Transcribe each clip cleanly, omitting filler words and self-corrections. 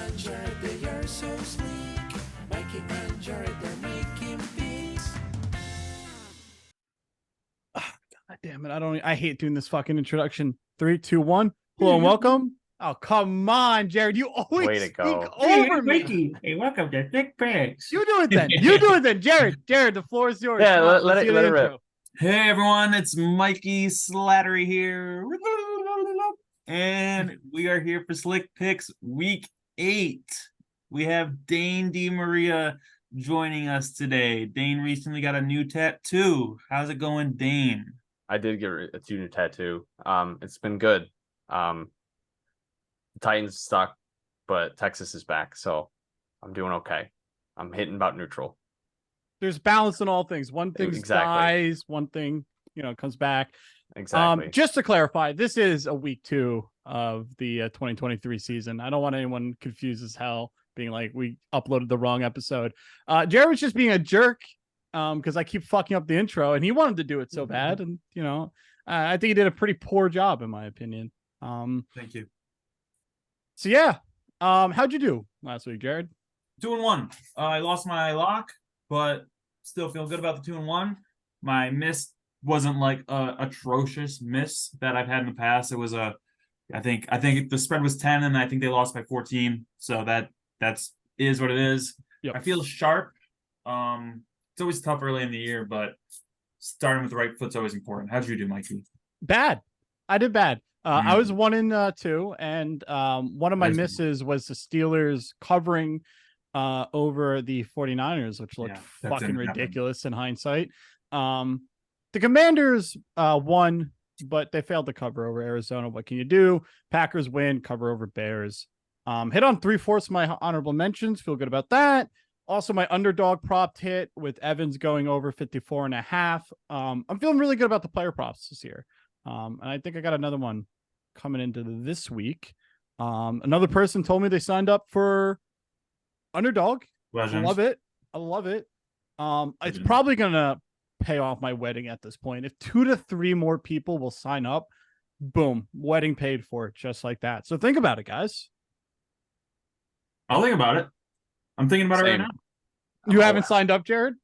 and Jared, they are so sleek. Mikey and Jared, they're making beats. God damn it. I hate doing this fucking introduction. 3, 2, 1. Hello and welcome. Oh, come on, Jared. You always Way to speak go. over me. Mikey. Hey, welcome to Thick Pigs. You do it then. You do it then. Jared, the floor is yours. Yeah, Come on, let let's it do the rip. intro. Hey everyone, it's Mikey Slattery here. And we are here for Slick Picks Week 8. We have Dane DeMaria joining us today. Dane recently got a new tattoo. How's it going, Dane? I did get a new tattoo. It's been good. The Titans stuck, but Texas is back, so I'm doing okay. I'm hitting about neutral. There's balance in all things. One thing dies, one thing, comes back. Exactly. Just to clarify, this is a week 2 of the 2023 season. I don't want anyone confused as hell, being like we uploaded the wrong episode. Jared was just being a jerk because I keep fucking up the intro, and he wanted to do it so bad, and I think he did a pretty poor job in my opinion. Thank you. So yeah, how'd you do last week, Jared? 2-1. I lost my lock, but still feel good about the 2-1. My miss wasn't like a atrocious miss that I've had in the past. It was I think the spread was 10, and I think they lost by 14. So that's what it is. Yep. I feel sharp. It's always tough early in the year, but starting with the right foot's always important. How'd you do, Mikey? Bad. I did bad. I was 1-2, and one of my misses was the Steelers covering over the 49ers, which looked fucking ridiculous in hindsight. The Commanders won, but they failed to cover over Arizona. What can you do? Packers win, cover over Bears. Hit on 3/4 of my honorable mentions. Feel good about that. Also, my underdog prop hit with Evans going over 54.5. I'm feeling really good about the player props this year. And I think I got another one coming into this week. Another person told me they signed up for underdog. Legends. I love it. It's probably gonna pay off my wedding at this point. If 2 to 3 more people will sign up, boom, wedding paid for, just like that. So think about it, guys. I'll think about it. I'm thinking about it right now. You haven't signed up, Jared?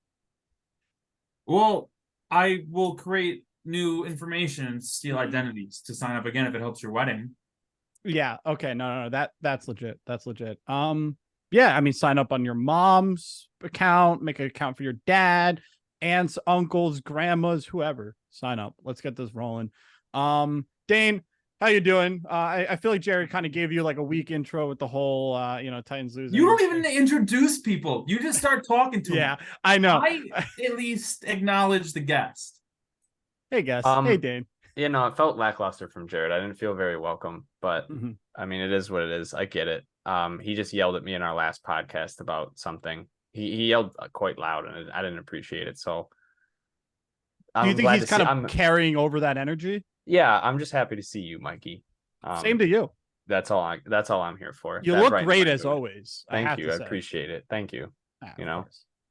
Well, I will create new information and steal identities to sign up again if it helps your wedding. Yeah. Okay. No. That's legit. Yeah. I mean, sign up on your mom's account, make an account for your dad, aunts, uncles, grandmas, whoever. Sign up. Let's get this rolling. Dane, how you doing? I feel like Jared kind of gave you like a weak intro with the whole, Titans losing. You don't even introduce people. You just start talking to them. Yeah, I know. I at least acknowledge the guest. Hey, guest. Hey, Dane. It felt lackluster from Jared. I didn't feel very welcome, but I mean, it is what it is. I get it. He just yelled at me in our last podcast about something. He yelled quite loud, and I didn't appreciate it. So, do you think he's kind of carrying over that energy? Yeah, I'm just happy to see you, Mikey. Same to you. That's all I'm here for. You look great as always. Thank you. I appreciate it. Thank you. Of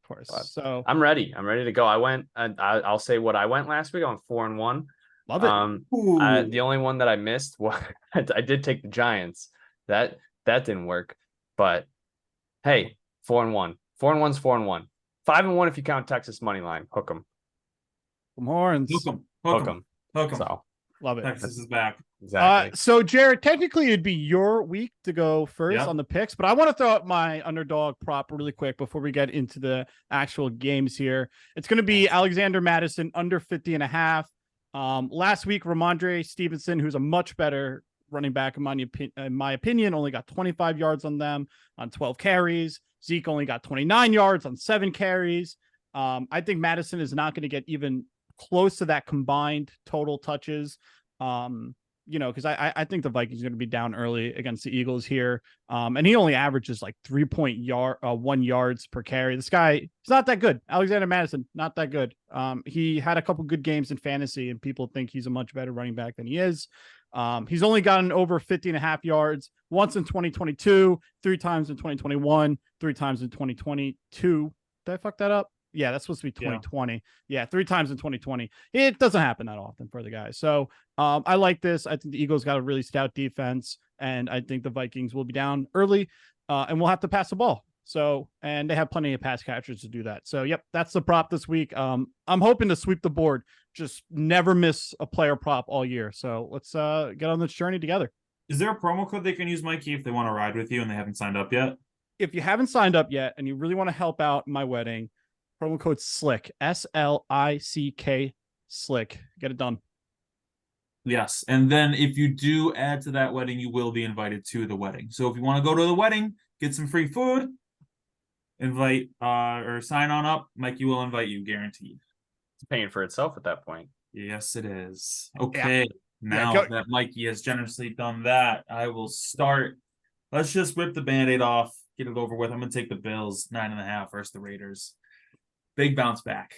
course. But so I'm ready. I'm ready to go. I'll say what I went last week. I went 4-1. Love it. The only one that I missed was I did take the Giants. That didn't work. But hey, 4-1. 4-1's 4-1. 5-1 if you count Texas money line. Hook 'em. Some horns. Hook 'em. So love it. Texas is back. Exactly. So Jared, technically it'd be your week to go first on the picks, but I want to throw out my underdog prop really quick before we get into the actual games here. It's going to be Alexander Mattison under 50.5. Last week, Ramondre Stevenson, who's a much better running back in my opinion, only got 25 yards on them on 12 carries. Zeke only got 29 yards on 7 carries. I think Madison is not going to get even close to that combined total touches. Because I think the Vikings are going to be down early against the Eagles here. And he only averages like 1 yards per carry. This guy, he's not that good. Alexander Mattison, not that good. He had a couple good games in fantasy, and people think he's a much better running back than he is. He's only gotten over 50.5 yards once in 2022, 3 times in 2021, 3 times in 2022. Did I fuck that up? Yeah, that's supposed to be 2020. Yeah, 3 times in 2020. It doesn't happen that often for the guy. So I like this. I think the Eagles got a really stout defense, and I think the Vikings will be down early. and we'll have to pass the ball. So, and they have plenty of pass catchers to do that. So, yep, that's the prop this week. I'm hoping to sweep the board, just never miss a player prop all year. So let's get on this journey together. Is there a promo code they can use, Mikey, if they want to ride with you and they haven't signed up yet? If you haven't signed up yet and you really want to help out my wedding, promo code SLICK, SLICK, SLICK. Get it done. Yes. And then if you do add to that wedding, you will be invited to the wedding. So if you want to go to the wedding, get some free food, invite or sign on up, Mikey will invite you, guaranteed. It's paying for itself at that point. Yes, it is. Okay. Now that Mikey has generously done that, I will start. Let's just rip the Band-Aid off, get it over with. I'm going to take the Bills 9.5 versus the Raiders. Big bounce back.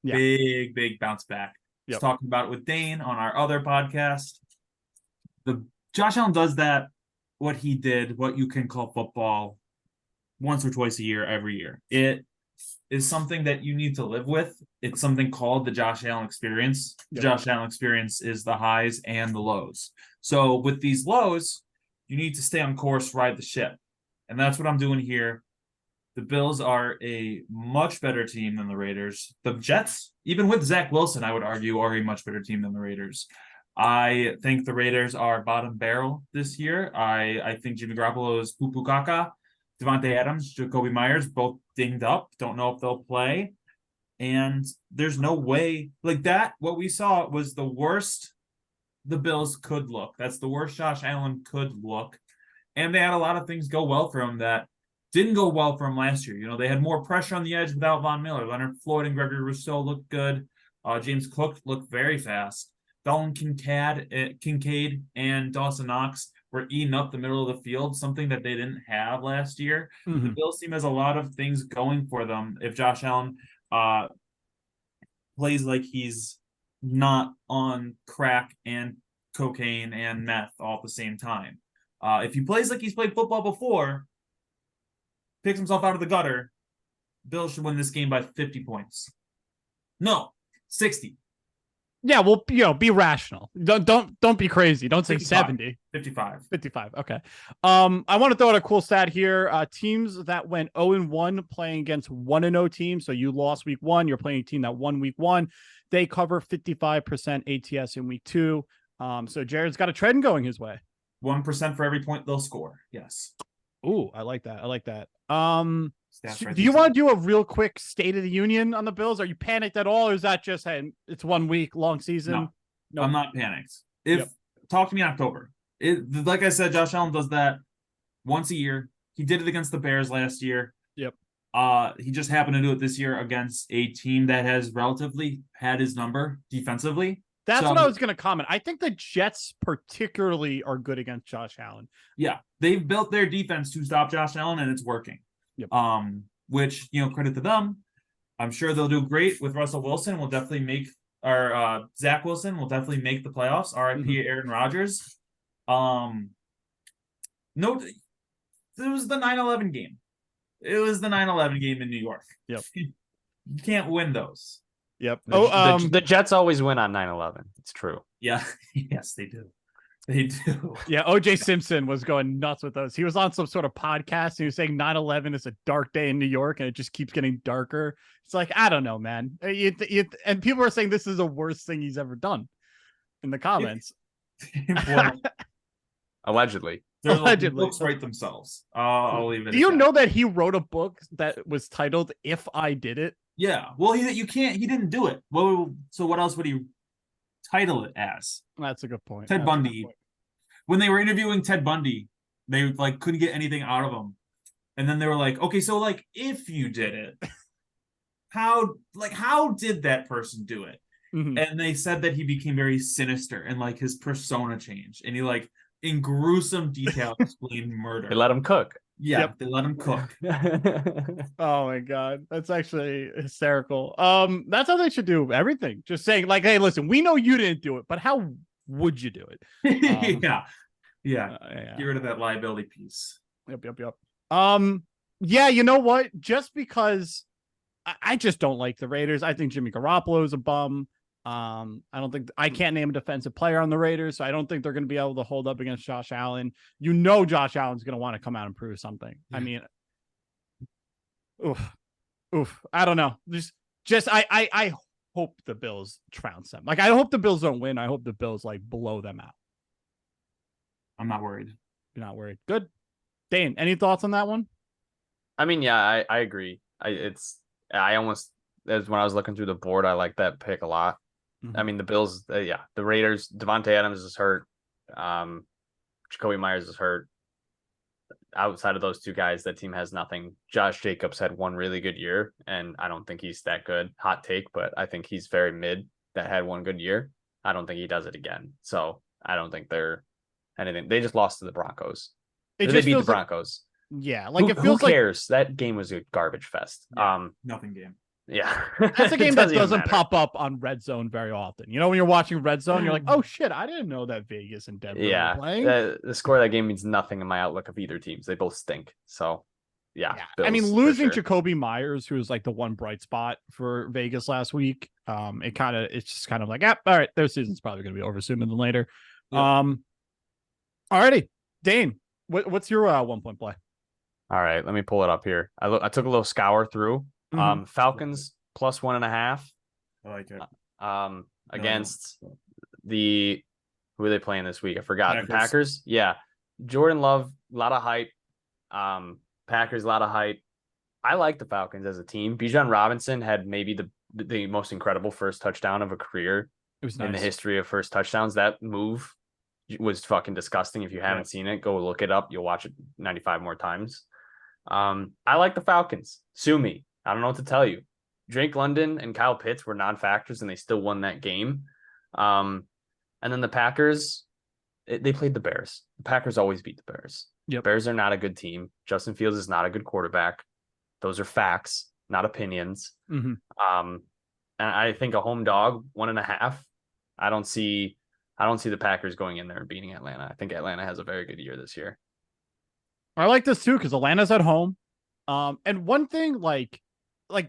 Yeah. Big bounce back. Yep. Was talking about it with Dane on our other podcast. The Josh Allen does that, what he did, what you can call football, once or twice a year, every year. It is something that you need to live with. It's something called the Josh Allen experience. The Josh Allen experience is the highs and the lows. So with these lows, you need to stay on course, ride the ship. And that's what I'm doing here. The Bills are a much better team than the Raiders. The Jets, even with Zach Wilson, I would argue, are a much better team than the Raiders. I think the Raiders are bottom barrel this year. I think Jimmy Garoppolo is poo-poo caca. Devontae Adams, Jacoby Myers, both dinged up. Don't know if they'll play. And there's no way like that. What we saw was the worst the Bills could look. That's the worst Josh Allen could look. And they had a lot of things go well for him that didn't go well for him last year. You know, they had more pressure on the edge without Von Miller. Leonard Floyd and Gregory Rousseau looked good. James Cook looked very fast. Dalton Kincaid and Dawson Knox were eating up the middle of the field, something that they didn't have last year. Mm-hmm. The Bills team has a lot of things going for them. If Josh Allen plays like he's not on crack and cocaine and meth all at the same time. If he plays like he's played football before, picks himself out of the gutter, Bills should win this game by 50 points. No, 60. Yeah, well, be rational. Don't be crazy. Don't say 55. 70. 55. Okay. I want to throw out a cool stat here. Teams that went 0-1 playing against 1-0 teams. So you lost week 1, you're playing a team that won week 1. They cover 55% ATS in week 2. So Jared's got a trend going his way. 1% for every point they'll score. Yes. Ooh, I like that. Do Right, you want to do a real quick State of the Union on the Bills? Are you panicked at all, or is that just, hey, it's 1 week, long season? No, I'm not panicked. Talk to me in October. Like I said, Josh Allen does that once a year. He did it against the Bears last year. Yep. He just happened to do it this year against a team that has relatively had his number defensively. That's what I was going to comment. I think the Jets particularly are good against Josh Allen. Yeah, they've built their defense to stop Josh Allen, and it's working. Yep. Which, credit to them. I'm sure they'll do great with Russell Wilson. We'll definitely make Zach Wilson will definitely make the playoffs. RIP Aaron Rodgers. No, it was the 9/11 game. It was the 9/11 game in New York. Yep. You can't win those. Yep. The Jets always win on 9/11. It's true. Yeah. Yes, they do. They do. Yeah, O.J. Simpson was going nuts with those. He was on some sort of podcast and he was saying 9/11 is a dark day in New York and it just keeps getting darker. It's like, I don't know, man. And people are saying this is the worst thing he's ever done in the comments. Allegedly. Allegedly. Books write themselves. I'll leave it. Do you know that he wrote a book that was titled "If I Did It"? Yeah. Well, he didn't do it. Well, so what else would he title it as? That's a good point. Ted Bundy. When they were interviewing Ted Bundy, they couldn't get anything out of him. And then they were like, okay, so if you did it, how did that person do it? Mm-hmm. And they said that he became very sinister and his persona changed. And he in gruesome detail explained murder. They let him cook. Yeah, Yep. They let him cook. Oh my god, that's actually hysterical. That's how they should do everything. Just saying, hey, listen, we know you didn't do it, but how would you do it? Yeah. Get rid of that liability piece. Yep. Yeah, you know what? Just because I just don't like the Raiders. I think Jimmy Garoppolo is a bum. I can't name a defensive player on the Raiders, so I don't think they're going to be able to hold up against Josh Allen. You know, Josh Allen's going to want to come out and prove something. Yeah. I mean, oof. I don't know. I hope the Bills trounce them. Like, I hope the Bills don't win. I hope the Bills like blow them out. I'm not worried. You're not worried. Good. Dane, any thoughts on that one? I mean, yeah, I agree. I almost, as when I was looking through the board, I like that pick a lot. Mm-hmm. I mean, the Bills, the Raiders, Devontae Adams is hurt. Jacoby Myers is hurt. Outside of those two guys, that team has nothing. Josh Jacobs had one really good year, and I don't think he's that good. Hot take, but I think he's very mid that had one good year. I don't think he does it again. So I don't think they're anything. They just lost to the Broncos. They beat the Broncos. Yeah, like who cares? That game was a garbage fest. Yeah, nothing game. Yeah, that's a game that doesn't pop up on Red Zone very often. You know, when you're watching Red Zone, you're like, oh shit, I didn't know that Vegas and Denver were playing. The score of that game means nothing in my outlook of either teams. They both stink. So, yeah. Bills, I mean, losing Jacoby Myers, who was like the one bright spot for Vegas last week, it's just kind of like, all right, their season's probably going to be over sooner than later. Yep. Alrighty, Dane, what's your 1 point play? All right, let me pull it up here. I took a little scour through. Falcons plus 1.5. I like it. Against who are they playing this week? I forgot. The Packers. Yeah. Jordan Love, a lot of hype. Packers, a lot of hype. I like the Falcons as a team. Bijan Robinson had maybe the most incredible first touchdown of a career in the history of first touchdowns. That move was fucking disgusting. If you haven't seen it, go look it up. You'll watch it 95 more times. I like the Falcons. Sue me. I don't know what to tell you. Drake London and Kyle Pitts were non-factors, and they still won that game. And then the Packers, they played the Bears. The Packers always beat the Bears. Yep. Bears are not a good team. Justin Fields is not a good quarterback. Those are facts, not opinions. Mm-hmm. And I think a home dog, 1.5. I don't see the Packers going in there and beating Atlanta. I think Atlanta has a very good year this year. I like this too because Atlanta's at home. And one thing, like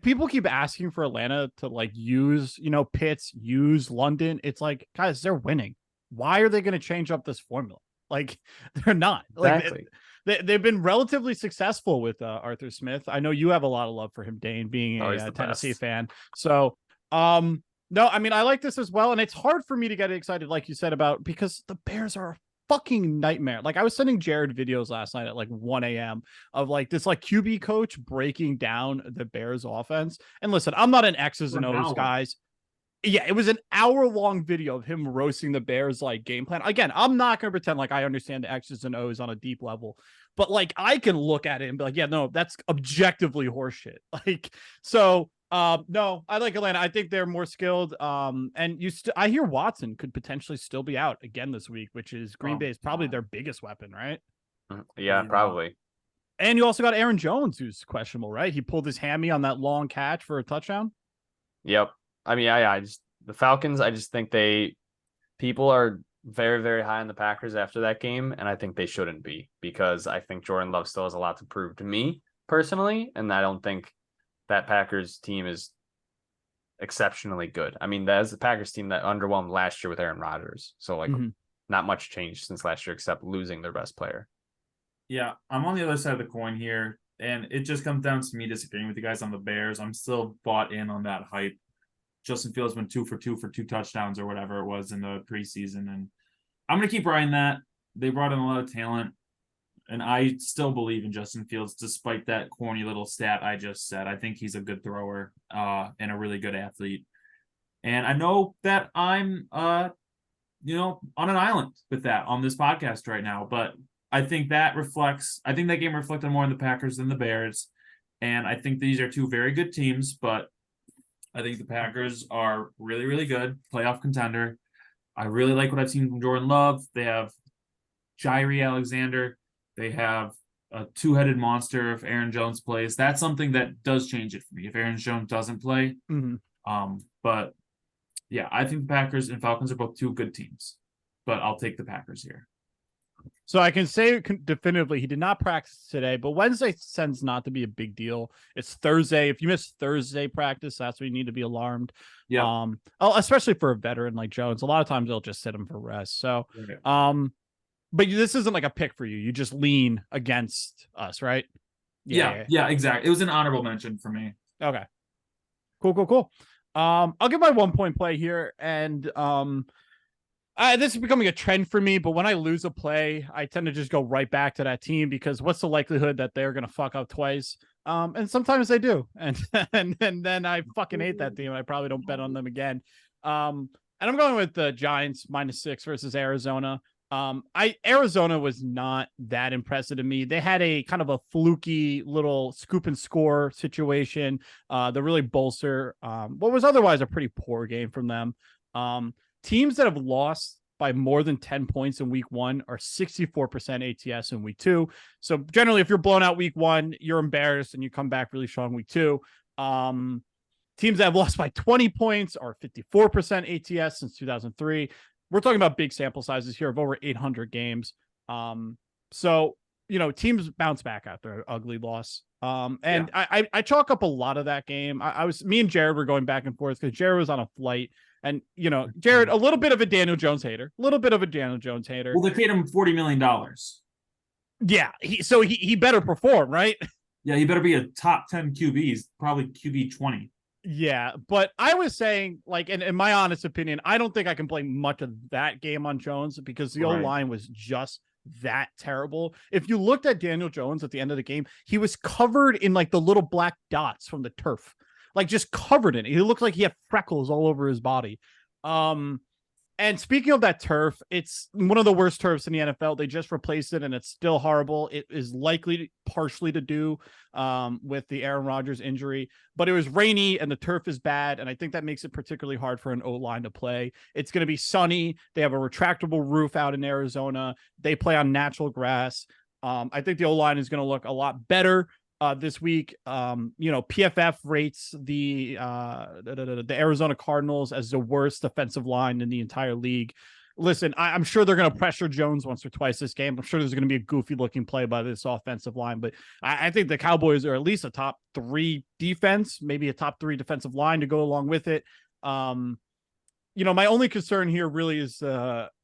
people keep asking for Atlanta to like use, Pitts, use London. It's like, guys, they're winning. Why are they going to change up this formula? Like, they're not. Exactly. Like, they've been relatively successful with Arthur Smith. I know you have a lot of love for him, Dane, being a Tennessee fan. So, no, I mean, I like this as well. And it's hard for me to get excited, like you said, because the Bears are a fucking nightmare. Like, I was sending Jared videos last night at like 1 a.m. of like this like QB coach breaking down the Bears offense. And listen, I'm not an X's and O's guys. Yeah, it was an hour-long video of him roasting the Bears like game plan. Again, I'm not going to pretend like I understand the X's and O's on a deep level, but like I can look at it and be like, yeah, no, that's objectively horseshit. Like, so no, I like Atlanta. I think they're more skilled. And I hear Watson could potentially still be out again this week, which is Green Bay is probably their biggest weapon, right? Yeah, probably. And you also got Aaron Jones, who's questionable, right? He pulled his hammy on that long catch for a touchdown. Yep. I mean, the Falcons, I just think people are very, very high on the Packers after that game. And I think they shouldn't be, because I think Jordan Love still has a lot to prove to me personally. And I don't think that Packers team is exceptionally good. I mean, that's the Packers team that underwhelmed last year with Aaron Rodgers. So like not much changed since last year, except losing their best player. Yeah. I'm on the other side of the coin here. And it just comes down to me disagreeing with you guys on the Bears. I'm still bought in on that hype. Justin Fields went 2 for 2 for 2 touchdowns or whatever it was in the preseason. And I'm going to keep riding that. They brought in a lot of talent. And I still believe in Justin Fields, despite that corny little stat I just said. I think he's a good thrower and a really good athlete. And I know that I'm, on an island with that on this podcast right now. But I think that game reflected more on the Packers than the Bears. And I think these are two very good teams, but I think the Packers are really, really good, playoff contender. I really like what I've seen from Jordan Love. They have Jaire Alexander. They have a two-headed monster if Aaron Jones plays. That's something that does change it for me if Aaron Jones doesn't play. But, yeah, I think the Packers and Falcons are both two good teams. But I'll take the Packers here. So I can say definitively he did not practice today, but Wednesday tends not to be a big deal. It's Thursday. If you miss Thursday practice, that's when you need to be alarmed. Yeah. Especially for a veteran like Jones. A lot of times they'll just sit him for rest. So, but this isn't like a pick for you. You just lean against us, right? Yeah, exactly. It was an honorable mention for me. Okay. Cool. I'll give my 1 point play here, and this is becoming a trend for me, but when I lose a play, I tend to just go right back to that team because what's the likelihood that they're gonna fuck up twice? And sometimes they do, and then I fucking hate that team, and I probably don't bet on them again. And I'm going with the Giants -6 versus Arizona. Arizona was not that impressive to me. They had a kind of a fluky little scoop and score situation. They really bolster what was otherwise a pretty poor game from them. Teams that have lost by more than 10 points in week 1 are 64% ATS in week 2. So generally, if you're blown out week 1, you're embarrassed and you come back really strong week 2. Teams that have lost by 20 points are 54% ATS since 2003. We're talking about big sample sizes here of over 800 games. So, teams bounce back after an ugly loss. I chalk up a lot of that game. Me and Jared were going back and forth because Jared was on a flight. And, Jared, a little bit of a Daniel Jones hater. Well, they paid him $40 million. Yeah. He better perform, right? Yeah, he better be a top 10 QBs, probably QB 20. Yeah, but I was saying, like, in my honest opinion, I don't think I can blame much of that game on Jones because the O-line was just that terrible. If you looked at Daniel Jones at the end of the game, he was covered in like the little black dots from the turf, like just covered in it. He looked like he had freckles all over his body. And speaking of that turf, it's one of the worst turfs in the NFL. They just replaced it, and it's still horrible. It is likely partially to do with the Aaron Rodgers injury, but it was rainy, and the turf is bad, and I think that makes it particularly hard for an O-line to play. It's going to be sunny. They have a retractable roof out in Arizona. They play on natural grass. I think the O-line is going to look a lot better this week. PFF rates the Arizona Cardinals as the worst defensive line in the entire league. Listen, I'm sure they're going to pressure Jones once or twice this game. I'm sure there's going to be a goofy looking play by this offensive line, but I think the Cowboys are at least a top 3 defense, maybe a top 3 defensive line to go along with it. My only concern here really is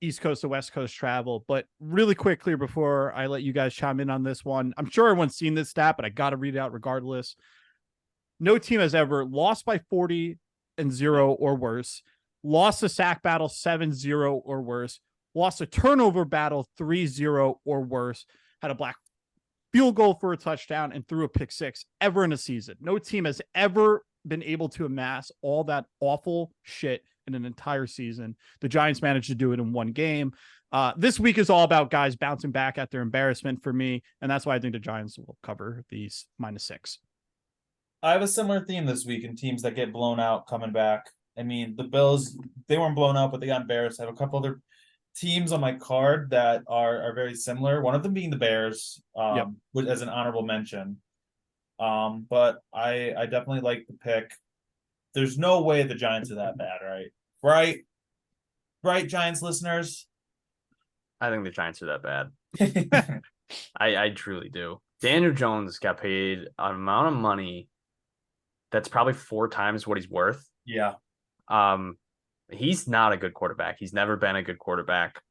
East Coast to West Coast travel. But really quickly before I let you guys chime in on this one, I'm sure everyone's seen this stat, but I got to read it out regardless. No team has ever lost by 40-0 or worse, lost a sack battle 7-0 or worse, lost a turnover battle 3-0 or worse, had a black field goal for a touchdown, and threw a pick 6 ever in a season. No team has ever been able to amass all that awful shit in an entire season. The Giants managed to do it in one game. This week is all about guys bouncing back at their embarrassment for me, and that's why I think the Giants will cover these -6. I have a similar theme this week in teams that get blown out coming back. I mean, the Bills, they weren't blown out, but they got embarrassed. I have a couple other teams on my card that are very similar. One of them being the Bears, as an honorable mention. But I definitely like the pick. There's no way the Giants are that bad, right? Right, Giants listeners? I think the Giants are that bad. I truly do. Daniel Jones got paid an amount of money that's probably 4 times what he's worth. Yeah. He's not a good quarterback. He's never been a good quarterback.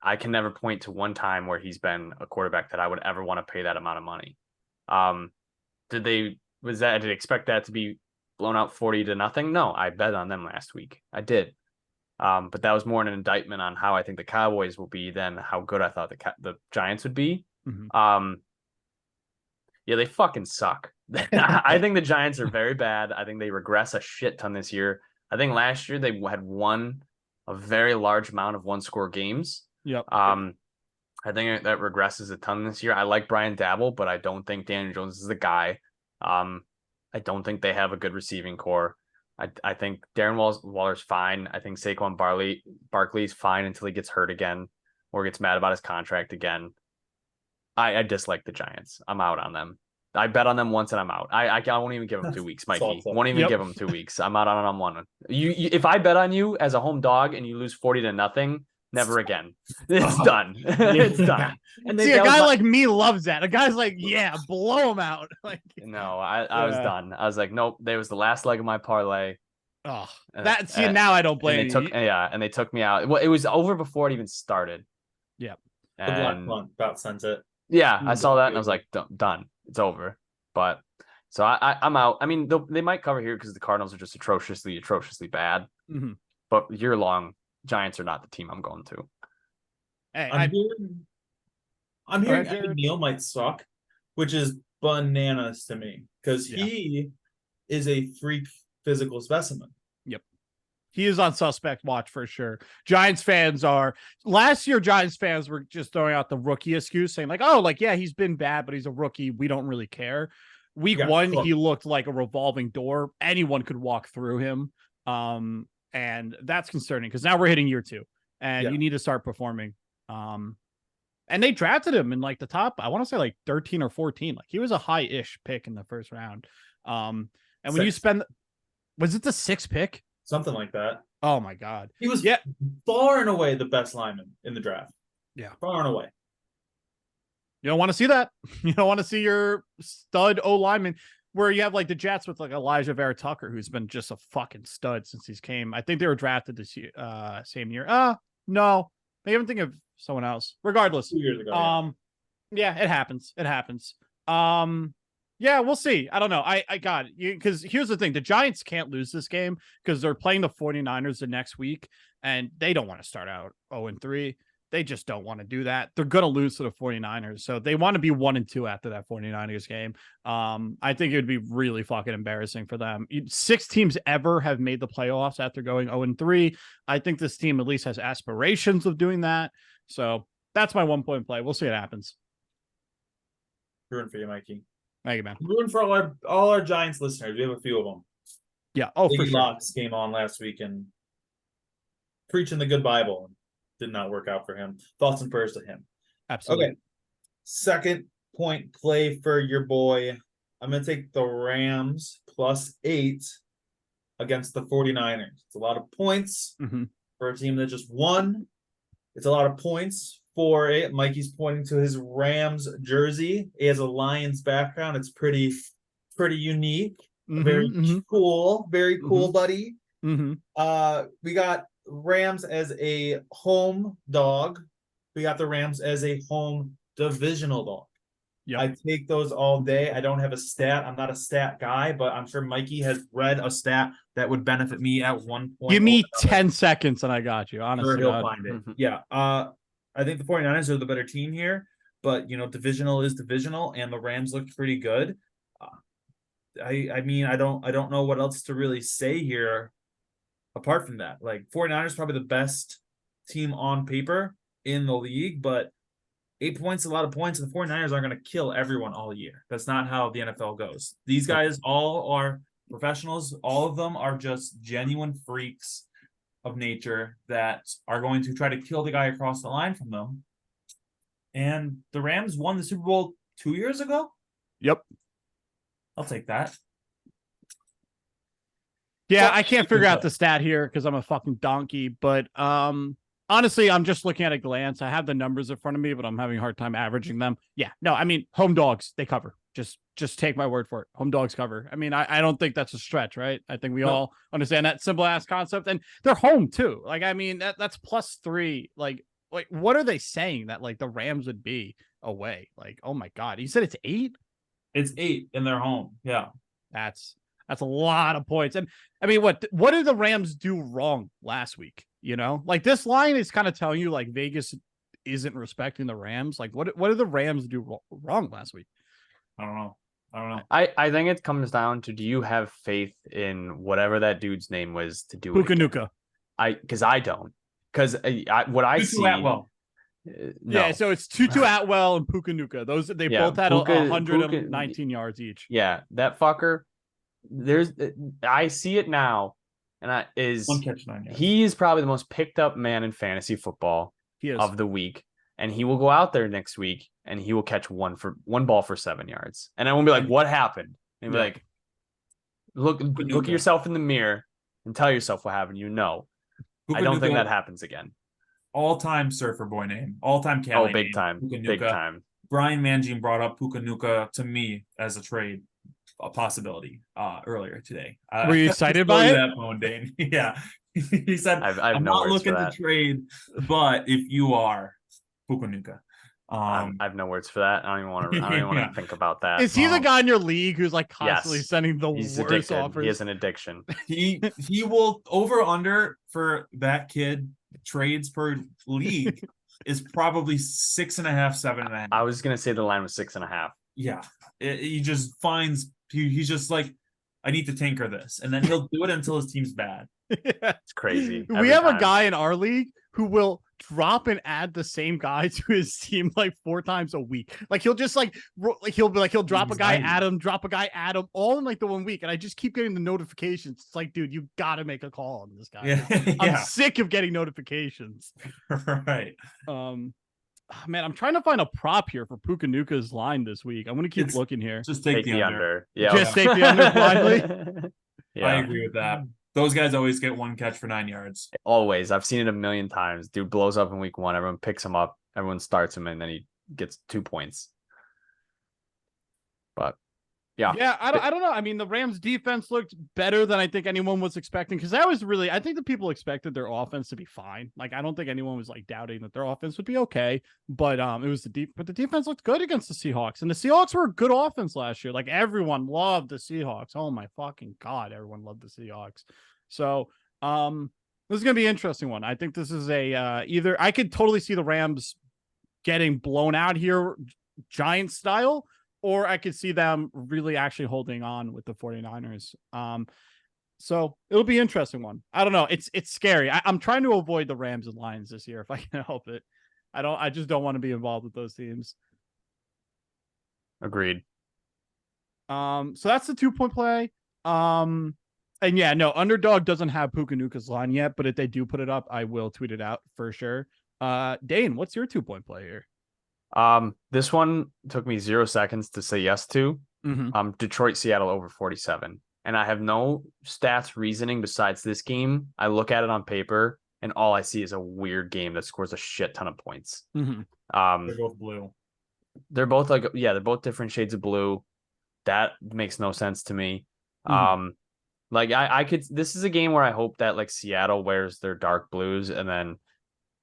I can never point to one time where he's been a quarterback that I would ever want to pay that amount of money. Did they expect that to be blown out 40-0? No, I bet on them last week. I did. But that was more an indictment on how I think the Cowboys will be than how good I thought the Giants would be. Mm-hmm. Yeah, they fucking suck. I think the Giants are very bad. I think they regress a shit ton this year. I think last year they had won a very large amount of 1-score games. Yep. I think that regresses a ton this year. I like Brian Dabble, but I don't think Daniel Jones is the guy. I don't think they have a good receiving core. I think Darren Waller's fine. I think Saquon Barkley's fine until he gets hurt again or gets mad about his contract again. I dislike the Giants. I'm out on them. I bet on them once and I'm out. I won't even give them 2 weeks, Mikey. Won't even give them 2 weeks. I'm out on them one. You if I bet on you as a home dog and you lose 40-0, Never again. It's done. It's done. And See, a guy like me loves that. A guy's like, yeah, blow him out. Like, no, I was done. I was like, nope. There was the last leg of my parlay. Oh, now I don't blame you. And they took me out. Well, it was over before it even started. Yeah. The black one about sent it. Yeah, I saw that and I was like, done. It's over. But so I'm out. I mean, they might cover here because the Cardinals are just atrociously bad. Mm-hmm. But year long, Giants are not the team I'm going to. Hey, I'm hearing Evan Neal might suck, which is bananas to me because he is a freak physical specimen. Yep. He is on suspect watch for sure. Giants fans last year, Giants fans were just throwing out the rookie excuse saying like, oh, like, yeah, he's been bad, but he's a rookie. We don't really care. Week one, he looked like a revolving door. Anyone could walk through him. And that's concerning because now we're hitting year 2 and you need to start performing. And they drafted him in like the top, I want to say like 13 or 14. Like he was a high-ish pick in the first round. And when you spend, was it the 6th pick? Something like that. Oh my God. He was far and away the best lineman in the draft. Yeah. Far and away. You don't want to see that. You don't want to see your stud O lineman where you have like the Jets with like Elijah Vera Tucker, who's been just a fucking stud since he's came. I think they were drafted this year, same year. No, maybe I'm thinking of someone else. Regardless, 2 years ago. Yeah, it happens. It happens. Yeah, we'll see. I don't know. I got it. Because here's the thing. The Giants can't lose this game because they're playing the 49ers the next week, and they don't want to start out 0-3. They just don't want to do that. They're going to lose to the 49ers. So they want to be 1-2 after that 49ers game. I think it would be really fucking embarrassing for them. 6 teams ever have made the playoffs after going 0-3. I think this team at least has aspirations of doing that. So that's my 1-point play. We'll see what happens. Rooting for you, Mikey. Thank you, man. Rooting for all our Giants listeners. We have a few of them. Yeah. Oh, for sure. Locks came on last week and preaching the good Bible. Did not work out for him. Thoughts and prayers to him. Absolutely. Okay. 2nd point play for your boy. I'm going to take the Rams +8 against the 49ers. It's a lot of points for a team that just won. It's a lot of points for it. Mikey's pointing to his Rams jersey. He has a Lions background. It's pretty unique. Very cool. Very cool, buddy. We got Rams as a home dog. We got the Rams as a home divisional dog. Yep. I take those all day. I don't have a stat. I'm not a stat guy, but I'm sure Mikey has read a stat that would benefit me at one point. Give me 10 seconds and I got you. Honestly, sure he'll find it. Yeah. I think the 49ers are the better team here, but divisional is divisional, and the Rams looked pretty good. I mean, I don't know what else to really say here. Apart from that, like 49ers probably the best team on paper in the league, but 8 points is a lot of points, and the 49ers aren't going to kill everyone all year. That's not how the NFL goes. These guys all are professionals. All of them are just genuine freaks of nature that are going to try to kill the guy across the line from them. And the Rams won the Super Bowl 2 years ago? Yep. I'll take that. Yeah, I can't figure out the stat here because I'm a fucking donkey. But honestly, I'm just looking at a glance. I have the numbers in front of me, but I'm having a hard time averaging them. Yeah, no, I mean, home dogs, they cover. Just take my word for it. Home dogs cover. I mean, I don't think that's a stretch, right? I think we all understand that simple ass concept. And they're home too. Like, I mean, that's +3. Like what are they saying that like the Rams would be away? Like, oh my God. You said it's 8? It's 8 in their home. Yeah. That's a lot of points. And I mean, what did the Rams do wrong last week? Like this line is kind of telling you like Vegas isn't respecting the Rams. Like what did the Rams do wrong last week? I don't know. I think it comes down to, do you have faith in whatever that dude's name was to do Puka Nuka? Because I don't. Because what I Tutu see. Atwell. No. Yeah, so it's Tutu Atwell and Puka Nuka. They both had 119 yards each. Yeah, that fucker. I see it now, and one catch, 9 yards. He is probably the most picked up man in fantasy football of the week, and he will go out there next week and he will catch one ball for 7 yards, and I won't be like, "What happened?" And be like, "Look at yourself in the mirror and tell yourself what happened." I don't think that happens again. all-time surfer boy name, all-time Cali Oh, big name, time. Puka Big Nuka. time. Brian Mangine brought up Puka Nuka to me as a possibility earlier today. Were you excited I'll by show you it? that phone, Dane. Yeah. He said, I have I'm no not words for looking to that. trade, but if you are, Puka Nuka. I have no words for that. I don't even want to. I don't even want Yeah. to think about that. Is he the guy in your league who's like constantly Yes. sending the He's worst addicted. offers? He has an addiction. He will over under for that kid trades per league is probably 6.5, 7.5. I was gonna say the line was 6.5. Yeah, he just finds he's just like, I need to tinker this, and then he'll do it until his team's bad. It's crazy. We have a guy in our league who will drop and add the same guy to his team like 4 times a week. Like he'll just he'll drop a guy, add him, drop a guy, add him, all in like the 1 week. And I just keep getting the notifications. It's like, dude, you got to make a call on this guy. Yeah. I'm sick of getting notifications. Right. Man, I'm trying to find a prop here for Puka Nuka's line this week. I'm going to keep looking here. Just take the under. Yeah. Just take the under blindly. Yeah. I agree with that. Those guys always get 1 catch for 9 yards. Always. I've seen it a million times. Dude blows up in week 1. Everyone picks him up. Everyone starts him, and then he gets 2 points. But yeah, I don't know. I mean, the Rams defense looked better than I think anyone was expecting, because I think the people expected their offense to be fine. Like, I don't think anyone was like doubting that their offense would be okay, but it was but the defense looked good against the Seahawks, and the Seahawks were a good offense last year. Like, everyone loved the Seahawks. Oh my fucking God, everyone loved the Seahawks. So, this is gonna be an interesting one. I think this is either I could totally see the Rams getting blown out here, Giant style, or I could see them really actually holding on with the 49ers. So it'll be an interesting one. I don't know. It's scary. I'm trying to avoid the Rams and Lions this year if I can help it. I just don't want to be involved with those teams. agreed. So that's the 2-point play. And yeah, no, Underdog doesn't have Puka Nuka's line yet, but if they do put it up, I will tweet it out for sure. Dane, what's your 2-point play here? This one took me 0 seconds to say yes to. Mm-hmm. Detroit, Seattle over 47. And I have no stats reasoning besides this game. I look at it on paper, and all I see is a weird game that scores a shit ton of points. Mm-hmm. They're both blue. They're both they're both different shades of blue. That makes no sense to me. Mm-hmm. I could. This is a game where I hope that like Seattle wears their dark blues, and then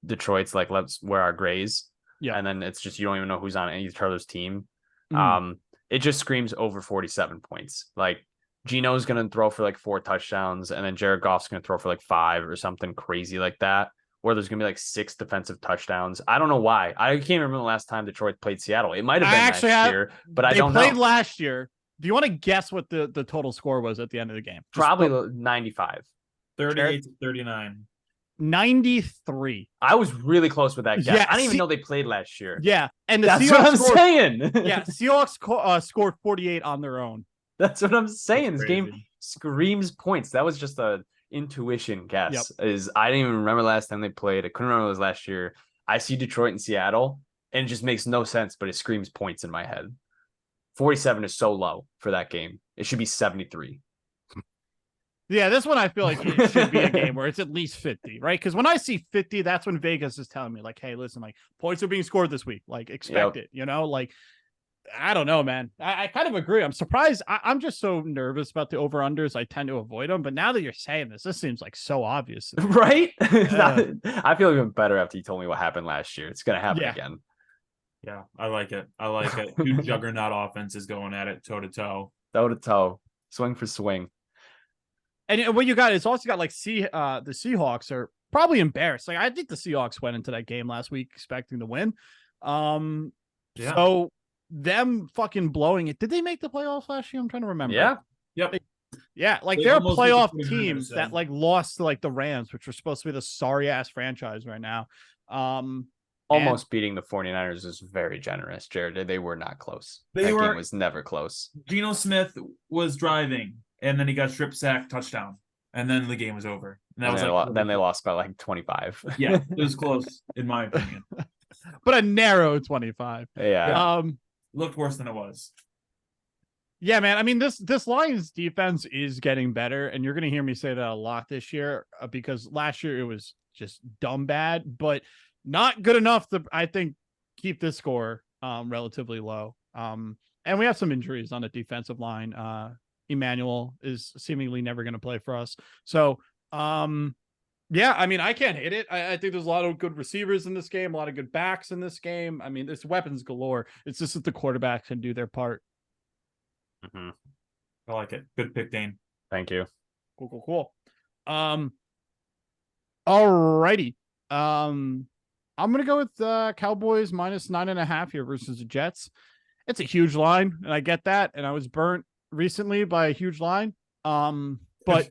Detroit's like, let's wear our grays. Yeah. And then it's just, you don't even know who's on each other's team. Mm-hmm. It just screams over 47 points. Like, Geno's going to throw for like 4 touchdowns, and then Jared Goff's going to throw for like 5 or something crazy like that, where there's going to be like 6 defensive touchdowns. I don't know why. I can't remember the last time Detroit played Seattle. It might have been last year, but I don't know. They played last year. Do you want to guess what the total score was at the end of the game? Probably 95. 38 to 39. 93. I was really close with that guess. Yeah, I didn't even know they played last year. Yeah, and the That's Seahawks what I'm saying. Yeah, Seahawks scored 48 on their own. That's what I'm saying. That's this crazy. game screams points. That was just a intuition guess. Yep. I didn't even remember last time they played. I couldn't remember it was last year. I see Detroit and Seattle, and it just makes no sense, but it screams points in my head. 47 is so low for that game. It should be 73. Yeah, this one I feel like it should be a game where it's at least 50, right? Because when I see 50, that's when Vegas is telling me, like, hey, listen, like, points are being scored this week. Like, expect it, you know? Like, I don't know, man. I kind of agree. I'm surprised. I'm just so nervous about the over-unders. I tend to avoid them. But now that you're saying this seems like so obvious. Right? I feel even better after you told me what happened last year. It's going to happen again. Yeah, I like it. I like it. 2 juggernaut offenses going at it toe-to-toe. Toe-to-toe. Swing for swing. And what you got is also got like the Seahawks are probably embarrassed. Like, I think the Seahawks went into that game last week expecting to win. So them fucking blowing it. Did they make the playoffs last year? I'm trying to remember. Yeah. Yep. Yeah, like They they're a almost beat playoff the 49ers, team so. that like lost to like the Rams, which were supposed to be the sorry ass franchise right now. Almost beating the 49ers is very generous, Jared. They were not close. That game was never close. Geno Smith was driving, and then he got strip sack touchdown, and then the game was over. And then they lost by like 25. Yeah, it was close in my opinion, but a narrow 25. Yeah. Looked worse than it was. Yeah, man. I mean, this Lions defense is getting better, and you're going to hear me say that a lot this year because last year it was just dumb bad, but not good enough to, I think, keep this score relatively low. And we have some injuries on the defensive line. Emmanuel is seemingly never going to play for us. So, yeah, I mean, I can't hate it. I think there's a lot of good receivers in this game, a lot of good backs in this game. I mean, there's weapons galore. It's just that the quarterbacks can do their part. Mm-hmm. I like it. Good pick, Dane. Thank you. Cool. Alrighty. I'm gonna go with Cowboys minus 9.5 here versus the Jets. It's a huge line, and I get that. And I was burnt recently by a huge line. But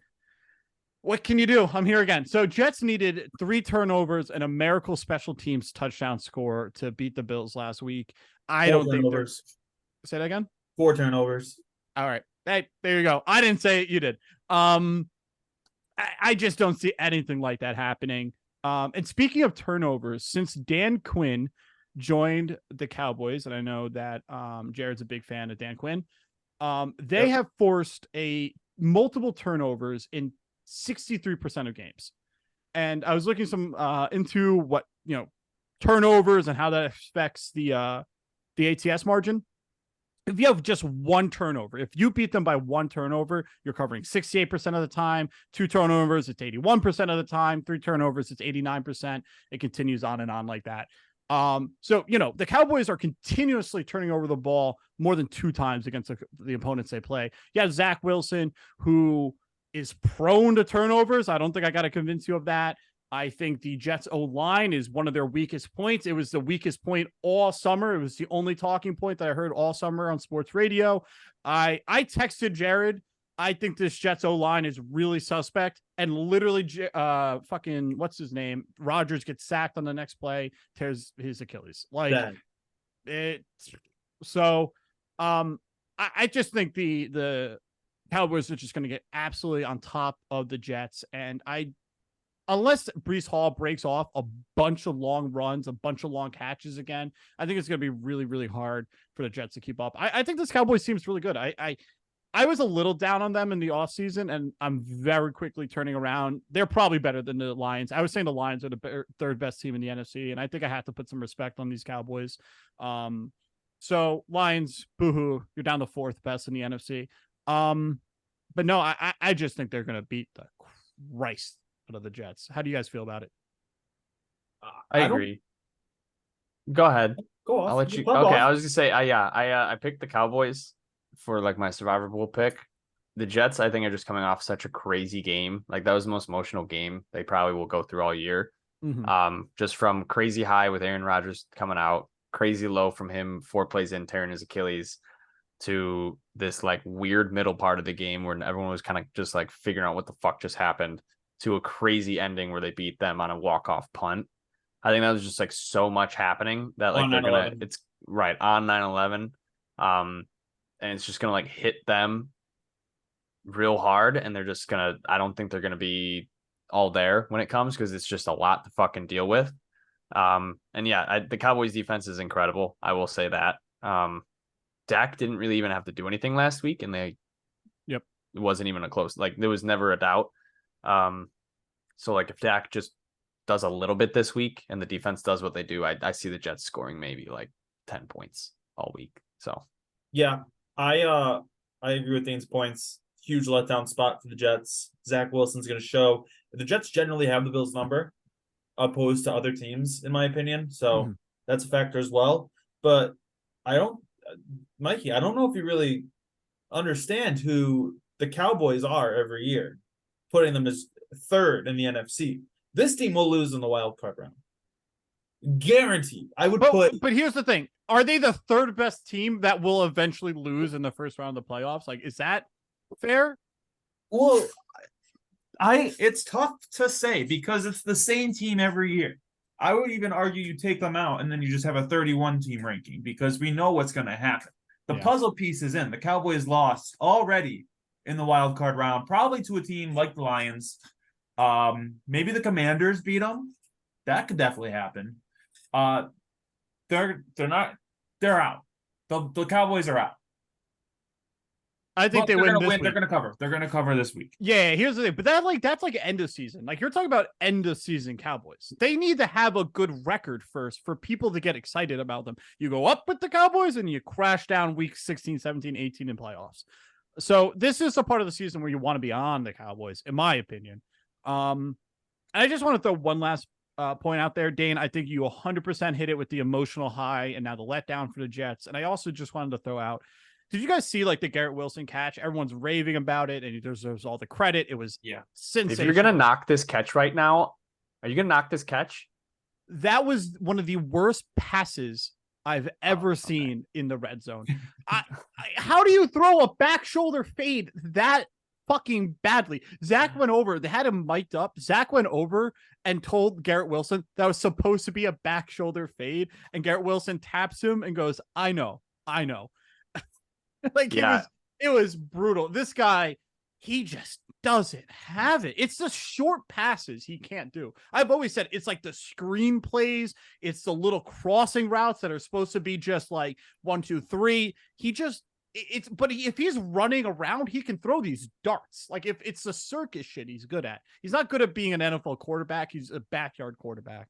what can you do? I'm here again. So Jets needed 3 turnovers and a miracle special teams touchdown score to beat the Bills last week. I don't think they're. Say that again. 4 turnovers. All right. Hey, there you go. I didn't say it. You did. I just don't see anything like that happening. And speaking of turnovers, since Dan Quinn joined the Cowboys, and I know that Jared's a big fan of Dan Quinn, they have forced multiple turnovers in 63% of games. And I was looking into what, turnovers and how that affects the ATS margin. If you have just 1 turnover, if you beat them by 1 turnover, you're covering 68% of the time. 2 turnovers, it's 81% of the time. 3 turnovers, it's 89%. It continues on and on like that. So, the Cowboys are continuously turning over the ball more than 2 times against the opponents they play. Yeah, Zach Wilson, who is prone to turnovers. I don't think I got to convince you of that. I think the Jets O-line is one of their weakest points. It was the weakest point all summer. It was the only talking point that I heard all summer on sports radio. I texted Jared. I think this Jets O-line is really suspect. And literally, fucking, what's his name? Rodgers gets sacked on the next play, tears his Achilles. So, I just think the Cowboys are just going to get absolutely on top of the Jets. And unless Breece Hall breaks off a bunch of long runs, a bunch of long catches again, I think it's going to be really, really hard for the Jets to keep up. I think this Cowboys team is really good. I was a little down on them in the offseason, and I'm very quickly turning around. They're probably better than the Lions. I was saying the Lions are the 3rd best team in the NFC, and I think I have to put some respect on these Cowboys. So Lions, boohoo, you're down to 4th best in the NFC. But no, I just think they're going to beat the Christ out of the Jets. How do you guys feel about it? I agree. Go ahead. Go off. I'll let you. Pop Okay, off. I was gonna say, I picked the Cowboys for like my survivor pool pick. The Jets, I think, are just coming off such a crazy game. Like that was the most emotional game they probably will go through all year. Mm-hmm. Just from crazy high with Aaron Rodgers coming out, crazy low from him 4 plays in tearing his Achilles, to this like weird middle part of the game where everyone was kind of just like figuring out what the fuck just happened, to a crazy ending where they beat them on a walk-off punt. I think that was just like so much happening that like it's right on 9/11. And it's just gonna like hit them real hard, and they're just gonna, I don't think they're gonna be all there when it comes, because it's just a lot to fucking deal with. And yeah, the Cowboys defense is incredible. I will say that. Dak didn't really even have to do anything last week, and it wasn't even a close, like there was never a doubt. So like if Dak just does a little bit this week and the defense does what they do, I see the Jets scoring maybe like 10 points all week. So yeah, I agree with Dane's points. Huge letdown spot for the Jets. Zach Wilson's going to show. The Jets generally have the Bills' number, opposed to other teams, in my opinion. So that's a factor as well. But Mikey, I don't know if you really understand who the Cowboys are every year, putting them as 3rd in the NFC. This team will lose in the wild card round. Guaranteed. But here's the thing. Are they the 3rd best team that will eventually lose in the first round of the playoffs? Like, is that fair? Well, it's tough to say because it's the same team every year. I would even argue you take them out and then you just have a 31 team ranking, because we know what's going to happen. The puzzle piece is in. The Cowboys lost already in the wild card round, probably to a team like the Lions. Maybe the Commanders beat them. That could definitely happen. They're out. The Cowboys are out. I think Well, they win gonna this week. They're gonna cover. They're gonna cover this week. Yeah, here's the thing, but that's like end of season. Like you're talking about end of season Cowboys. They need to have a good record first for people to get excited about them. You go up with the Cowboys and you crash down week 16, 17, 18 in playoffs. So this is a part of the season where you want to be on the Cowboys, in my opinion. I just want to throw one last point out there, Dane. I think you 100% hit it with the emotional high and now the letdown for the Jets. And I also just wanted to throw out, did you guys see like the Garrett Wilson catch? Everyone's raving about it, and he deserves all the credit. It was sensational. If you're gonna knock this catch right now, are you gonna knock this catch? That was one of the worst passes I've ever seen in the red zone. How do you throw a back shoulder fade that fucking badly? Zach went over. They had him mic'd up. Zach went over and told Garrett Wilson that was supposed to be a back shoulder fade, and Garrett Wilson taps him and goes, "I know." Like it was brutal. This guy, he just doesn't have it. It's the short passes he can't do. I've always said it's like the screen plays. It's the little crossing routes that are supposed to be just like 1, 2, 3. If he's running around, he can throw these darts. Like if it's the circus shit he's good at. He's not good at being an NFL quarterback. He's a backyard quarterback.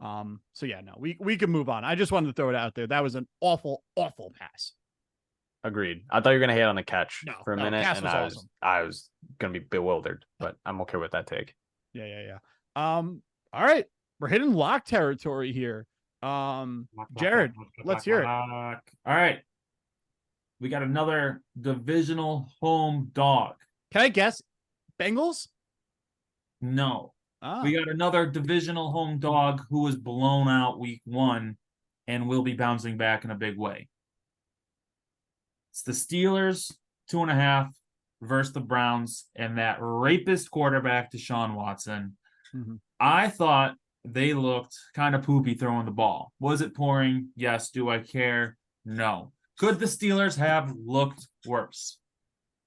So yeah, no, we can move on. I just wanted to throw it out there. That was an awful, awful pass. Agreed. I thought you were gonna hit on the catch for a minute, and I was gonna be bewildered, but I'm okay with that take. Yeah. All right, we're hitting lock territory here. Jared, let's hear it. All right, we got another divisional home dog. Can I guess? Bengals? No. We got another divisional home dog who was blown out week 1 and will be bouncing back in a big way. It's the Steelers, 2.5 versus the Browns, and that rapist quarterback, Deshaun Watson. Mm-hmm. I thought they looked kind of poopy throwing the ball. Was it pouring? Yes. Do I care? No. Could the Steelers have looked worse?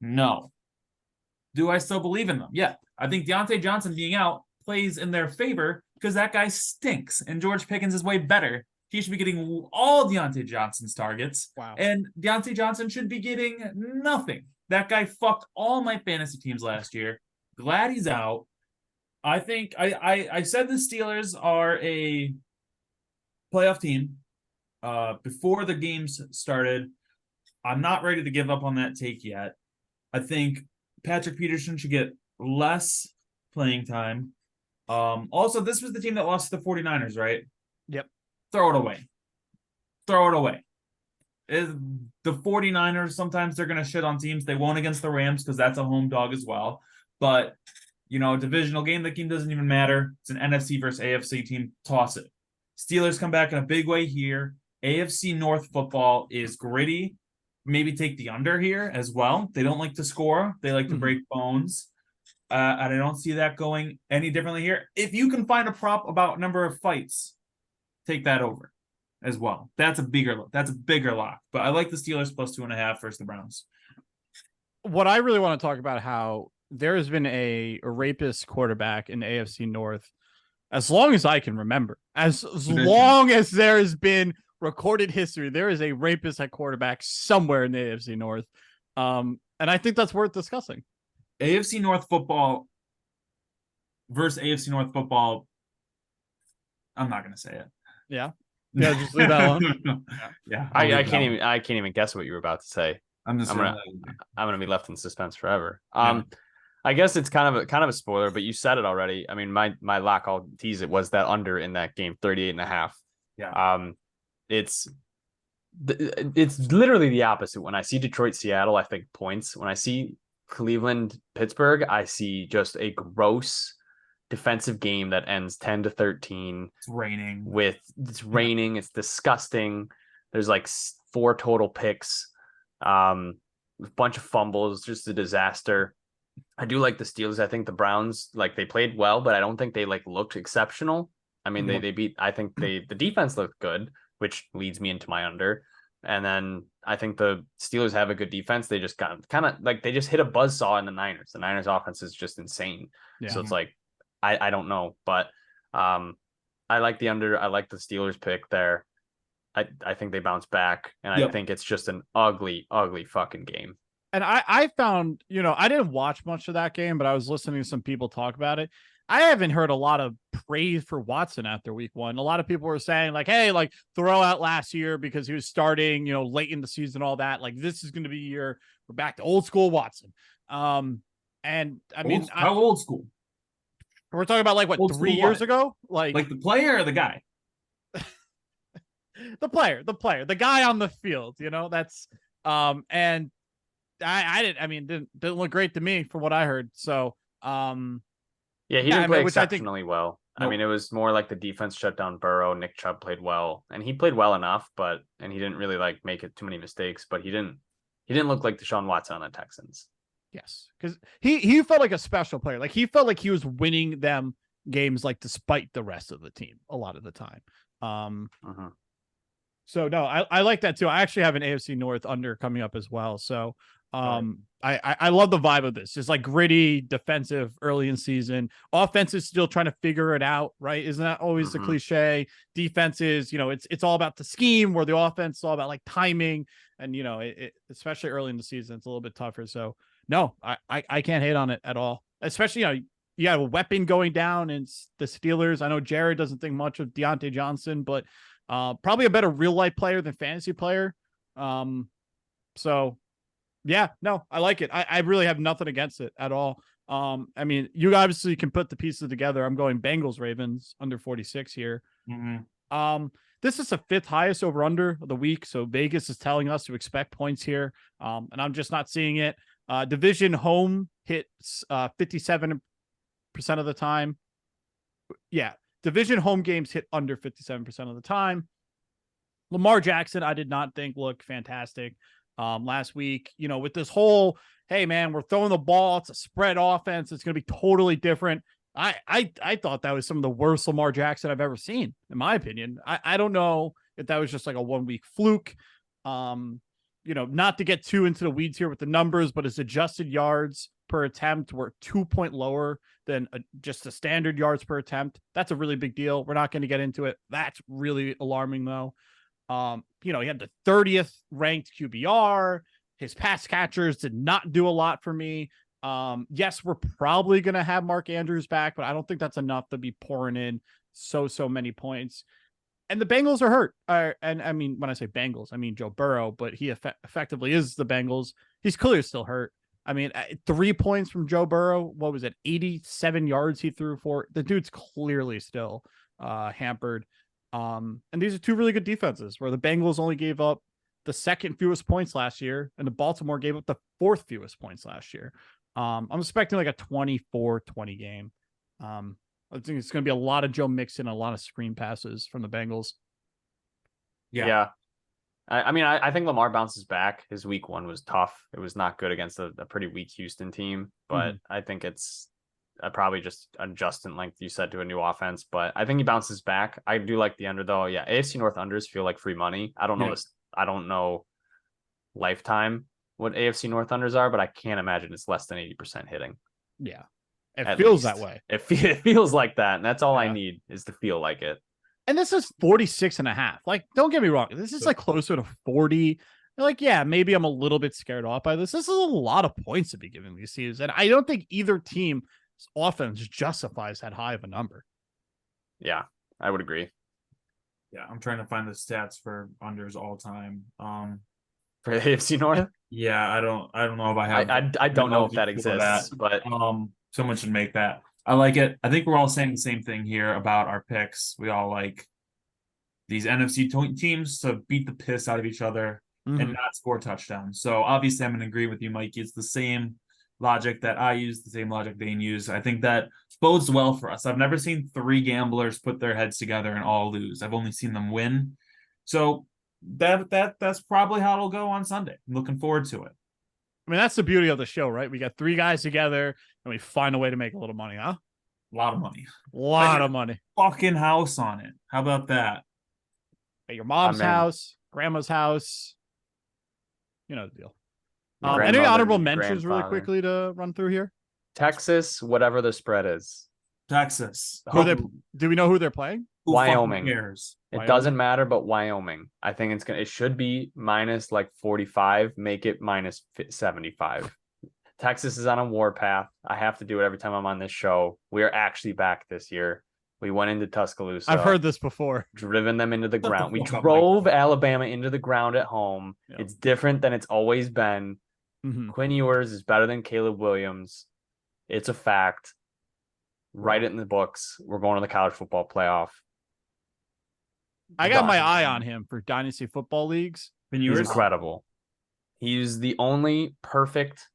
No. Do I still believe in them? Yeah. I think Deontay Johnson being out plays in their favor because that guy stinks, and George Pickens is way better. He should be getting all Deontay Johnson's targets. Wow. And Deontay Johnson should be getting nothing. That guy fucked all my fantasy teams last year. Glad he's out. I think I said the Steelers are a playoff team before the games started. I'm not ready to give up on that take yet. I think Patrick Peterson should get less playing time. Also, this was the team that lost to the 49ers, right? Yep. Throw it away. The 49ers, sometimes they're going to shit on teams. They won against the Rams because that's a home dog as well. But, a divisional game, the game doesn't even matter. It's an NFC versus AFC team. Toss it. Steelers come back in a big way here. AFC North football is gritty. Maybe take the under here as well. They don't like to score. They like to break bones. And I don't see that going any differently here. If you can find a prop about number of fights, take that over as well. That's a bigger lock. But I like the Steelers plus 2.5 versus the Browns. What I really want to talk about how there has been a rapist quarterback in the AFC North as long as I can remember. As long as there has been recorded history, there is a rapist at quarterback somewhere in the AFC North. And I think that's worth discussing. AFC North football versus AFC North football. I'm not going to say it. Yeah. Yeah, just leave that alone. Yeah. I can't even guess what you were about to say. I'm gonna be left in suspense forever. I guess it's kind of a spoiler, but you said it already. I mean, my lock, I'll tease it, was that under in that game, 38.5. Yeah. It's literally the opposite. When I see Detroit, Seattle, I think points. When I see Cleveland, Pittsburgh, I see just a gross defensive game that ends 10-13. It's raining. It's disgusting. There's like 4 total picks, a bunch of fumbles, just a disaster. I do like the Steelers. I think the Browns, they played well, but I don't think they looked exceptional. I mean, they beat. I think the defense looked good, which leads me into my under. And then I think the Steelers have a good defense. They just got they just hit a buzzsaw in the Niners. The Niners offense is just insane. Yeah. So it's I don't know, but I like the under. I like the Steelers pick there. I think they bounce back, and I think it's just an ugly, ugly fucking game. And I found, I didn't watch much of that game, but I was listening to some people talk about it. I haven't heard a lot of praise for Watson after week 1. A lot of people were saying like, hey, like throw out last year because he was starting, late in the season, all that. Like this is going to be a year we're back to old school Watson. And I mean, how old school? We're talking about like what, Old 3 school years what? ago? Like the player or the guy? the player, the guy on the field, that's and didn't look great to me from what I heard. So yeah, he didn't play which exceptionally well. Nope. I mean, it was more like the defense shut down Burrow. Nick Chubb played well, and he played well enough, and he didn't really like make it too many mistakes. But he didn't look like Deshaun Watson on the Texans. Yes, because he felt like a special player. Like he felt like he was winning them games, like despite the rest of the team a lot of the time. So no, I like that too. I actually have an AFC North under coming up as well. So I love the vibe of this. Just like gritty, defensive early in season. Offense is still trying to figure it out, right? Isn't that always the cliche? Defense is, it's all about the scheme, where the offense is all about like timing. And especially early in the season, it's a little bit tougher. So no, I can't hate on it at all. Especially, you got a weapon going down in the Steelers. I know Jared doesn't think much of Deontay Johnson, but probably a better real life player than fantasy player. So yeah, no, I like it. I really have nothing against it at all. I mean, you obviously can put the pieces together. I'm going Bengals Ravens under 46 here. This is the 5th highest over under of the week. So Vegas is telling us to expect points here. And I'm just not seeing it. Division home hits 57% of the time. Yeah. Division home games hit under 57% of the time. Lamar Jackson, I did not think looked fantastic last week. With this whole, hey man, we're throwing the ball, it's a spread offense, it's going to be totally different. I thought that was some of the worst Lamar Jackson I've ever seen, in my opinion. I don't know if that was just like a 1 week fluke. Not to get too into the weeds here with the numbers, but his adjusted yards per attempt were 2 point lower than just the standard yards per attempt. That's a really big deal. We're not going to get into it. That's really alarming though. He had the 30th ranked QBR. His pass catchers did not do a lot for me. Yes, we're probably going to have Mark Andrews back, but I don't think that's enough to be pouring in so many points. And the Bengals are hurt. And I mean, when I say Bengals, I mean Joe Burrow, but he effectively is the Bengals. He's clearly still hurt. I mean, 3 points from Joe Burrow. What was it? 87 yards he threw for. The dude's clearly still hampered. And these are 2 really good defenses, where the Bengals only gave up the 2nd fewest points last year, and the Baltimore gave up the 4th fewest points last year. I'm expecting like a 24-20 game. I think it's going to be a lot of Joe Mixon, a lot of screen passes from the Bengals. Yeah. I mean, I think Lamar bounces back. His week 1 was tough. It was not good against a pretty weak Houston team, but I think it's probably just adjustment, like you said, to a new offense. But I think he bounces back. I do like the under though. Yeah, AFC North unders feel like free money. I don't know this. I don't know lifetime what AFC North unders are, but I can't imagine it's less than 80% hitting. Yeah, it feels that way. It feels like that, and that's all I need is to feel like it. And this is 46.5. Like, don't get me wrong. This is like closer to 40. Like, yeah, maybe I'm a little bit scared off by this. This is a lot of points to be giving these teams. And I don't think either team's offense justifies that high of a number. Yeah, I would agree. Yeah, I'm trying to find the stats for unders all time. For the AFC North? Yeah, I don't know if I have. I don't know if that exists, but someone should make that. I like it. I think we're all saying the same thing here about our picks. We all like these NFC teams to beat the piss out of each other and not score touchdowns. So obviously I'm going to agree with you, Mikey. It's the same logic that I use, the same logic Dane used. I think that bodes well for us. I've never seen 3 gamblers put their heads together and all lose. I've only seen them win. So that's probably how it'll go on Sunday. I'm looking forward to it. I mean, that's the beauty of the show, right? We got 3 guys together and we find a way to make a little money, huh? A lot of money. A lot of money. Fucking house on it. How about that? At your mom's house, grandma's house. You know the deal. Any honorable mentions really quickly to run through here? Texas, whatever the spread is. Texas. Who are they? Do we know who they're playing? Who fucking Wyoming. cares? It Wyoming? doesn't matter, but Wyoming. I think it should be minus like 45. Make it minus 75. Texas is on a war path. I have to do it every time I'm on this show. We are actually back this year. We went into Tuscaloosa. I've heard this before. Driven them into the the ground. We fuck up, drove Alabama into the ground at home. Yeah. It's different than it's always been. Mhm. Quinn Ewers is better than Caleb Williams. It's a fact. Write it in the books. We're going to the college football playoff. I got my Done. eye on him for dynasty football leagues. And He's yours? incredible. He's the only perfect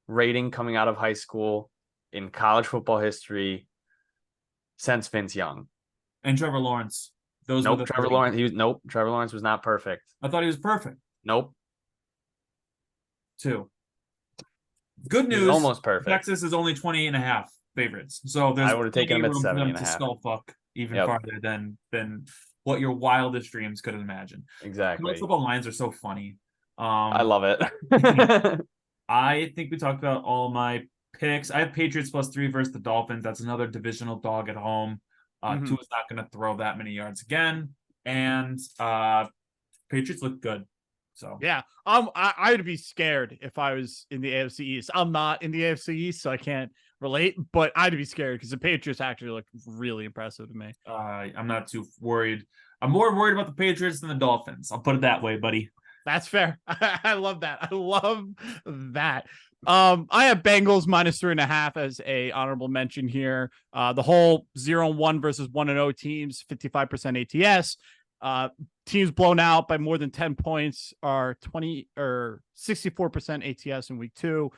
rating coming out of high school in college football history since Vince Young. And Trevor Lawrence. Those were Nope, the Trevor three. Lawrence. Trevor Lawrence was not perfect. I thought he was perfect. Nope, Too. Good he was news. almost perfect. Texas is only 28.5 favorites. So there's I would've taken plenty him at of room for them 70.5. to skull fuck even Yep. farther than what your wildest dreams could imagine. Exactly. College football lines are so funny. I love it. I think we talked about all my picks. I have Patriots +3 versus the Dolphins. That's another divisional dog at home. Mhm. Tua's not going to throw that many yards again, and Patriots look good. So Yeah, I'd be scared if I was in the AFC East. I'm not in the AFC East, so I can't relate. But I'd be scared because the Patriots actually look really impressive to me. I'm not too worried. I'm more worried about the Patriots than the Dolphins. I'll put it that way, buddy. That's fair. I love that. I love that. I have Bengals -3.5 as a honorable mention here. The whole 0-1 versus 1-0 teams, 55% ATS. Teams blown out by more than 10 points are 20 or 64% ATS in week 2.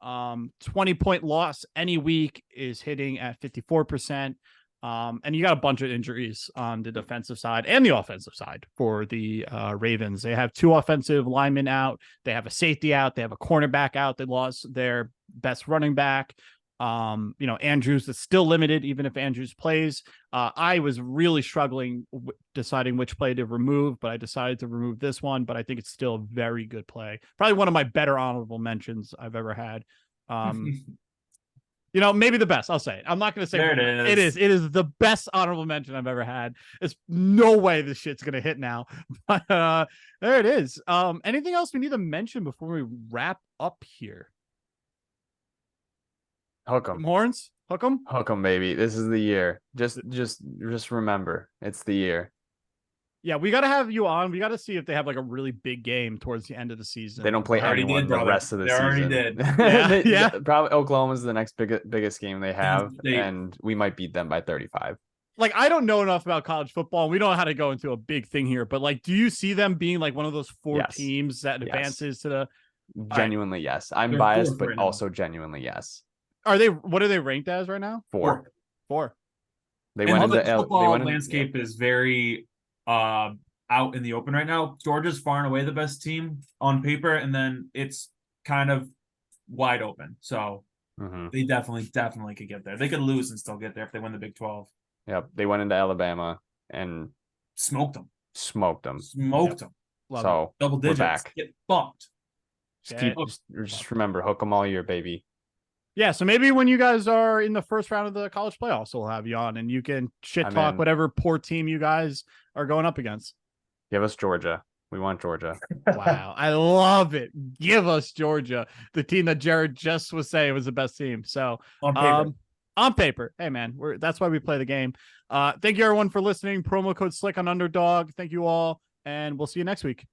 20-point loss any week is hitting at 54%. And you got a bunch of injuries on the defensive side and the offensive side for the Ravens. They have 2 offensive linemen out. They have a safety out. They have a cornerback out. They lost their best running back. Andrews is still limited, even if Andrews plays. I was really struggling deciding which play to remove, but I decided to remove this one. But I think it's still a very good play. Probably one of my better honorable mentions I've ever had. Maybe the best. I'll say it. I'm not going to say There it is. It is the best honorable mention I've ever had. There's no way this shit's going to hit now. But there it is. Anything else we need to mention before we wrap up here? Hook 'em. Horns? Hook 'em? Hook 'em, baby. This is the year. Just remember, it's the year. Yeah, we got to have you on. We got to see if they have like a really big game towards the end of the season. They don't play Already anyone did, the brother. rest of the They season. already did. Yeah. Probably Oklahoma's the next biggest game they have, State. and we might beat them by 35. Like, I don't know enough about college football. We don't know how to go into a big thing here, but like, do you see them being like one of those 4 Yes. teams that Yes. advances to the? Genuinely, yes. I'm They're biased, fourth but right now. also genuinely, yes. What are they ranked as right now? 4. 4. They And went the into football they went landscape is very out in the open right now. Georgia's far and away the best team on paper, and then it's kind of wide open. So Mhm. they definitely could get there. They could lose and still get there if they win the Big 12. Yep, they went into Alabama and Smoked them. smoked them. Smoked them. Love it. So Double digits. back. Get fucked. Just remember, hook them all year, baby. Yeah, so maybe when you guys are in the first round of the college playoffs, we'll have you on and you can shit I'm talk in. whatever poor team you guys are going up against. Give us Georgia. We want Georgia. Wow, I love it. Give us Georgia, the team that Jared just was saying was the best team. So on paper, hey man, that's why we play the game. Thank you everyone for listening. Promo code SLICK on Underdog. Thank you all, and we'll see you next week.